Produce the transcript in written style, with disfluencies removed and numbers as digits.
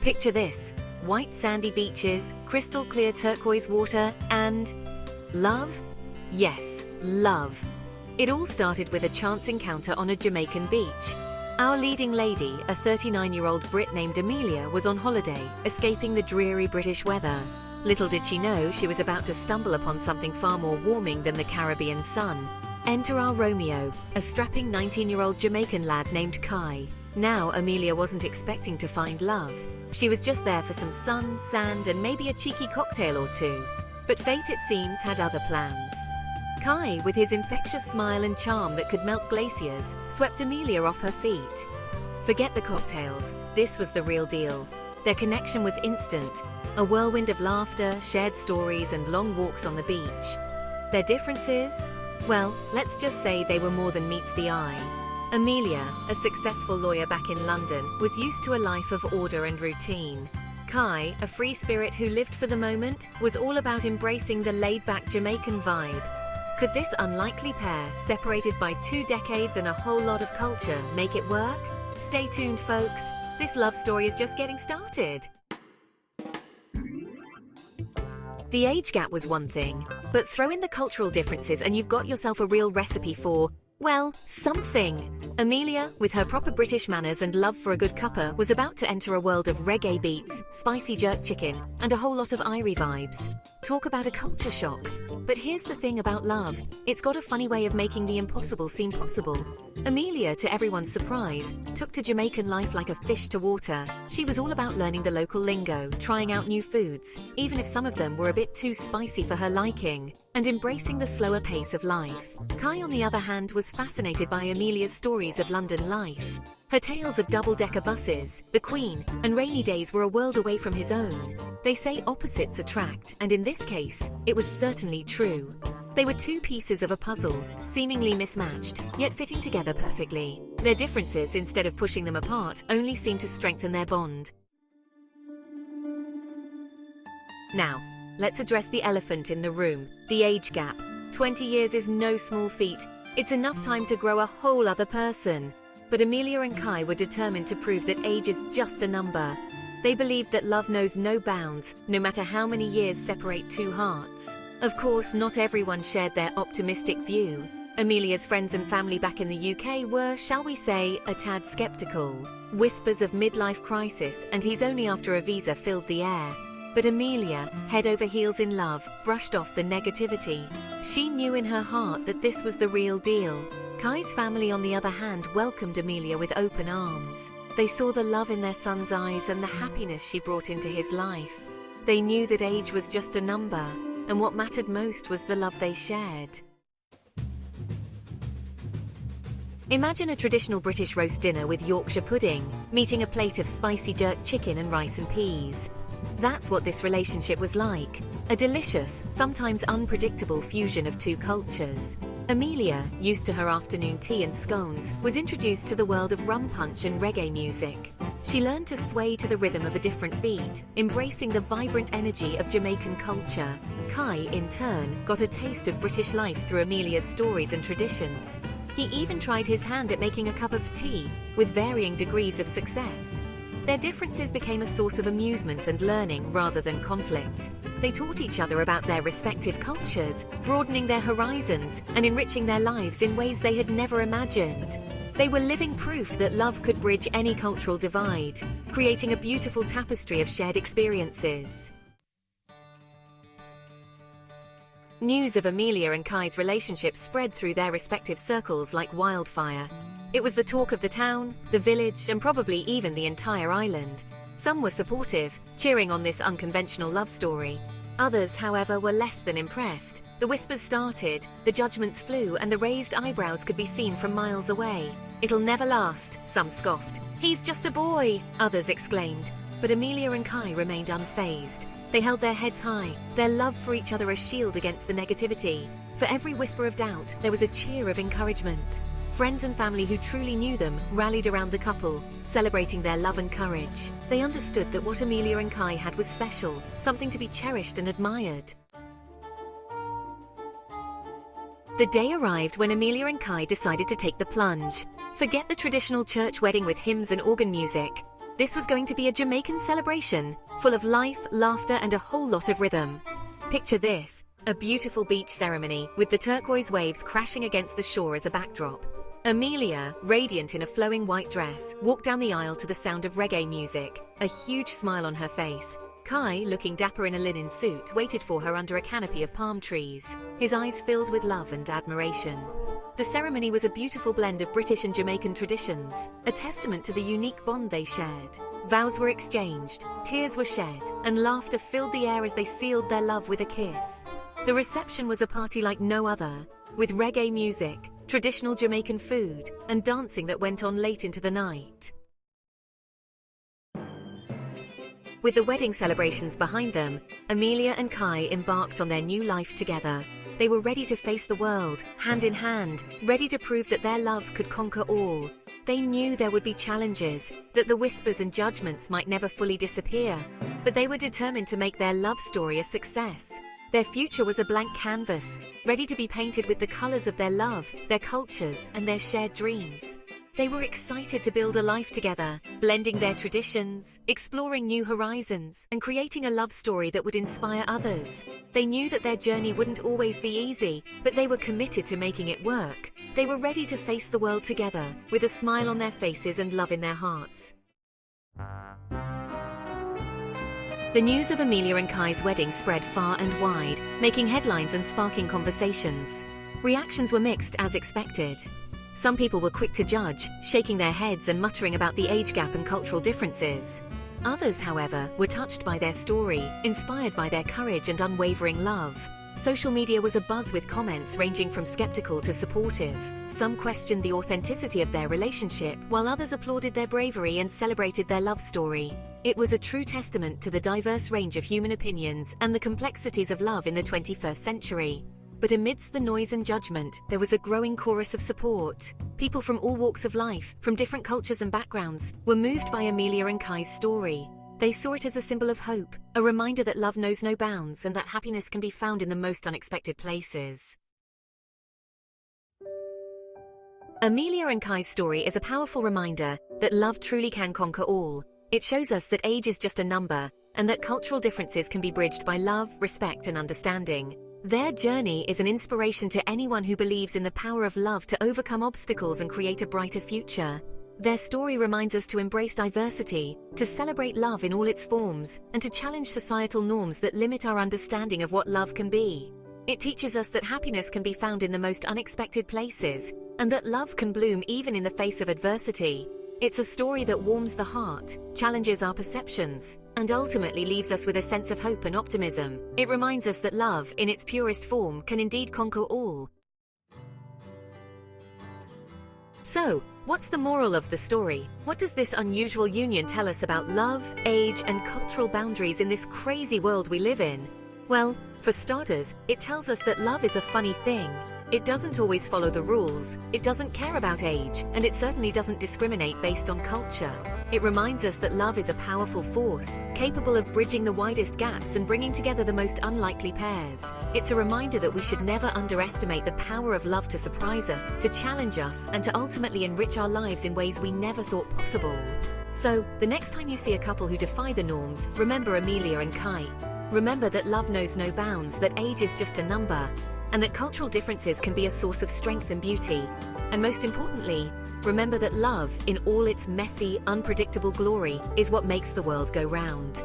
Picture this: white sandy beaches, crystal clear turquoise water, and love? Yes, love. It all started with a chance encounter on a Jamaican beach. Our leading lady, a 39-year-old Brit named Amelia, was on holiday, escaping the dreary British weather. Little did she know she was about to stumble upon something far more warming than the Caribbean sun. Enter our Romeo, a strapping 19-year-old Jamaican lad named Kai. Now, Amelia wasn't expecting to find love. She was just there for some sun, sand, and maybe a cheeky cocktail or two. But fate, it seems, had other plans. Kai, with his infectious smile and charm that could melt glaciers, swept Amelia off her feet. Forget the cocktails, this was the real deal. Their connection was instant, a whirlwind of laughter, shared stories, and long walks on the beach. Their differences? Well, let's just say they were more than meets the eye. Amelia, a successful lawyer back in London, was used to a life of order and routine. Kai, a free spirit who lived for the moment, was all about embracing the laid-back Jamaican vibe. Could this unlikely pair, separated by 2 decades and a whole lot of culture, make it work? Stay tuned, folks. This love story is just getting started. The age gap was one thing, but throw in the cultural differences and you've got yourself a real recipe for, well, something. Amelia, with her proper British manners and love for a good cuppa, was about to enter a world of reggae beats, spicy jerk chicken, and a whole lot of Irie vibes. Talk about a culture shock. But here's the thing about love, it's got a funny way of making the impossible seem possible. Amelia, to everyone's surprise, took to Jamaican life like a fish to water. She was all about learning the local lingo, trying out new foods, even if some of them were a bit too spicy for her liking, and embracing the slower pace of life. Kai, on the other hand, was fascinated by Amelia's stories of London life. Her tales of double-decker buses, the Queen, and rainy days were a world away from his own. They say opposites attract, and in this case, it was certainly true. They were 2 pieces of a puzzle, seemingly mismatched, yet fitting together perfectly. Their differences, instead of pushing them apart, only seemed to strengthen their bond. Now, let's address the elephant in the room, the age gap. 20 years is no small feat. It's enough time to grow a whole other person. But Amelia and Kai were determined to prove that age is just a number. They believed that love knows no bounds, no matter how many years separate 2 hearts. Of course, not everyone shared their optimistic view. Amelia's friends and family back in the UK were, shall we say, a tad skeptical. Whispers of midlife crisis and he's only after a visa filled the air. But Amelia, head over heels in love, brushed off the negativity. She knew in her heart that this was the real deal. Kai's family, on the other hand, welcomed Amelia with open arms. They saw the love in their son's eyes and the happiness she brought into his life. They knew that age was just a number, and what mattered most was the love they shared. Imagine a traditional British roast dinner with Yorkshire pudding, meeting a plate of spicy jerk chicken and rice and peas. That's what this relationship was like. A delicious, sometimes unpredictable fusion of 2 cultures. Amelia, used to her afternoon tea and scones, was introduced to the world of rum punch and reggae music. She learned to sway to the rhythm of a different beat, embracing the vibrant energy of Jamaican culture. Kai, in turn, got a taste of British life through Amelia's stories and traditions. He even tried his hand at making a cup of tea, with varying degrees of success. Their differences became a source of amusement and learning rather than conflict. They taught each other about their respective cultures, broadening their horizons and enriching their lives in ways they had never imagined. They were living proof that love could bridge any cultural divide, creating a beautiful tapestry of shared experiences. News of Amelia and Kai's relationship spread through their respective circles like wildfire. It was the talk of the town, the village, and probably even the entire island. Some were supportive, cheering on this unconventional love story. Others, however, were less than impressed. The whispers started, the judgments flew, and the raised eyebrows could be seen from miles away. "It'll never last," some scoffed. "He's just a boy," others exclaimed. But Amelia and Kai remained unfazed. They held their heads high, their love for each other a shield against the negativity. For every whisper of doubt, there was a cheer of encouragement. Friends and family who truly knew them rallied around the couple, celebrating their love and courage. They understood that what Amelia and Kai had was special, something to be cherished and admired. The day arrived when Amelia and Kai decided to take the plunge. Forget the traditional church wedding with hymns and organ music. This was going to be a Jamaican celebration, full of life, laughter, and a whole lot of rhythm. Picture this, a beautiful beach ceremony with the turquoise waves crashing against the shore as a backdrop. Amelia, radiant in a flowing white dress, walked down the aisle to the sound of reggae music, a huge smile on her face. Kai, looking dapper in a linen suit, waited for her under a canopy of palm trees, his eyes filled with love and admiration. The ceremony was a beautiful blend of British and Jamaican traditions, a testament to the unique bond they shared. Vows were exchanged, tears were shed, and laughter filled the air as they sealed their love with a kiss. The reception was a party like no other, with reggae music, traditional Jamaican food, and dancing that went on late into the night. With the wedding celebrations behind them, Amelia and Kai embarked on their new life together. They were ready to face the world, hand in hand, ready to prove that their love could conquer all. They knew there would be challenges, that the whispers and judgments might never fully disappear, but they were determined to make their love story a success. Their future was a blank canvas, ready to be painted with the colors of their love, their cultures, and their shared dreams. They were excited to build a life together, blending their traditions, exploring new horizons, and creating a love story that would inspire others. They knew that their journey wouldn't always be easy, but they were committed to making it work. They were ready to face the world together, with a smile on their faces and love in their hearts. The news of Amelia and Kai's wedding spread far and wide, making headlines and sparking conversations. Reactions were mixed as expected. Some people were quick to judge, shaking their heads and muttering about the age gap and cultural differences. Others, however, were touched by their story, inspired by their courage and unwavering love. Social media was abuzz with comments ranging from skeptical to supportive. Some questioned the authenticity of their relationship, while others applauded their bravery and celebrated their love story. It was a true testament to the diverse range of human opinions and the complexities of love in the 21st century. But amidst the noise and judgment, there was a growing chorus of support. People from all walks of life, from different cultures and backgrounds, were moved by Amelia and Kai's story. They saw it as a symbol of hope, a reminder that love knows no bounds and that happiness can be found in the most unexpected places. Amelia and Kai's story is a powerful reminder that love truly can conquer all. It shows us that age is just a number, and that cultural differences can be bridged by love, respect, and understanding. Their journey is an inspiration to anyone who believes in the power of love to overcome obstacles and create a brighter future. Their story reminds us to embrace diversity, to celebrate love in all its forms, and to challenge societal norms that limit our understanding of what love can be. It teaches us that happiness can be found in the most unexpected places, and that love can bloom even in the face of adversity. It's a story that warms the heart, challenges our perceptions, and ultimately leaves us with a sense of hope and optimism. It reminds us that love, in its purest form, can indeed conquer all. So, what's the moral of the story? What does this unusual union tell us about love, age, and cultural boundaries in this crazy world we live in? Well, for starters, it tells us that love is a funny thing. It doesn't always follow the rules, it doesn't care about age, and it certainly doesn't discriminate based on culture. It reminds us that love is a powerful force, capable of bridging the widest gaps and bringing together the most unlikely pairs. It's a reminder that we should never underestimate the power of love to surprise us, to challenge us, and to ultimately enrich our lives in ways we never thought possible. So, the next time you see a couple who defy the norms, remember Amelia and Kai. Remember that love knows no bounds, that age is just a number, and that cultural differences can be a source of strength and beauty. And most importantly, remember that love, in all its messy, unpredictable glory, is what makes the world go round.